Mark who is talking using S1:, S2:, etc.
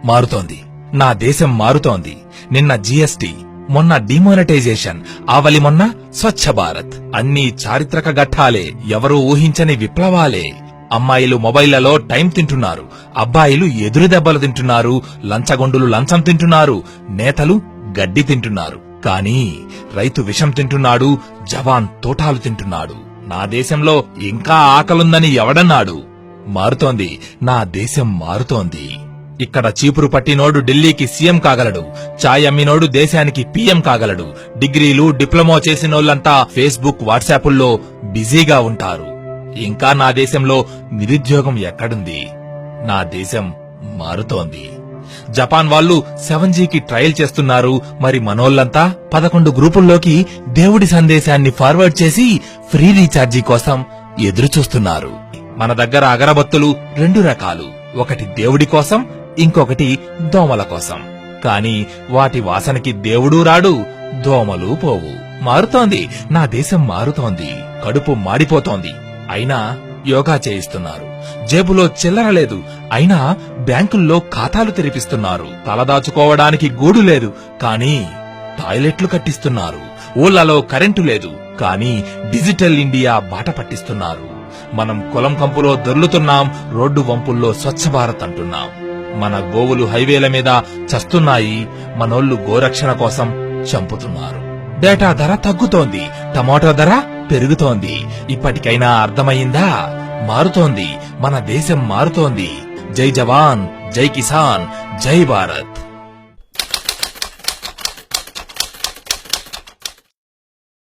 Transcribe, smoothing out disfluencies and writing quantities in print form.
S1: మారుతోంది. నా దేశం మారుతోంది. నిన్న జీఎస్టీ, మొన్న డిమానిటైజేషన్, ఆవలి మొన్న స్వచ్ఛ భారత్. అన్నీ చారిత్రక ఘట్టాలే, ఎవరూ ఊహించని విప్లవాలే. అమ్మాయిలు మొబైళ్లలో టైం తింటున్నారు, అబ్బాయిలు ఎదురు దెబ్బలు తింటున్నారు, లంచగొండులు లంచం తింటున్నారు, నేతలు గడ్డి తింటున్నారు. కానీ రైతు విషం తింటున్నాడు, జవాన్ తోటాలు తింటున్నాడు. నా దేశంలో ఇంకా ఆకలుందని ఎవడన్నాడు? మారుతోంది, నా దేశం మారుతోంది. ఇక్కడ చీపురు పట్టినోడు ఢిల్లీకి సీఎం కాగలడు, చాయ్ అమ్మినోడు దేశానికి పీఎం కాగలడు. డిగ్రీలు, డిప్లొమా చేసినోళ్లంతా ఫేస్బుక్, వాట్సాపుల్లో బిజీగా ఉంటారు. ఇంకా నా దేశంలో నిరుద్యోగం ఎక్కడుంది? నా దేశం మారుతోంది. జపాన్ వాళ్ళు 7Gకి ట్రయల్ చేస్తున్నారు. మరి మనోళ్లంతా 11 గ్రూపుల్లోకి దేవుడి సందేశాన్ని ఫార్వర్డ్ చేసి ఫ్రీ రీఛార్జీ కోసం ఎదురుచూస్తున్నారు. మన దగ్గర అగరబత్తులు 2 రకాలు, ఒకటి దేవుడి కోసం, ఇంకొకటి దోమల కోసం. కాని వాటి వాసనకి దేవుడూ రాడు, దోమలు పోవు. మారుతోంది, నా దేశం మారుతోంది. కడుపు మాడిపోతోంది, అయినా యోగా చేయిస్తున్నారు. జేబులో చిల్లర లేదు, అయినా బ్యాంకుల్లో ఖాతాలు తెరిపిస్తున్నారు. తలదాచుకోవడానికి గూడు లేదు, కానీ టాయిలెట్లు కట్టిస్తున్నారు. ఊళ్ళలో కరెంటు లేదు, కానీ డిజిటల్ ఇండియా బాట పట్టిస్తున్నారు. మనం కులం కంపులో దొర్లుతున్నాం, రోడ్డు వంపుల్లో స్వచ్ఛ భారత్ అంటున్నాం. మన గోవులు హైవేల మీద చస్తున్నాయి, మనోళ్లు గోరక్షణ కోసం చంపుతున్నారు. డేటా ధర తగ్గుతోంది, టమాటో ధర పెరుగుతోంది. ఇప్పటికైనా అర్థమయ్యిందా? మారుతోంది, మన దేశం మారుతోంది. జై జవాన్, జై కిసాన్, జై భారత్.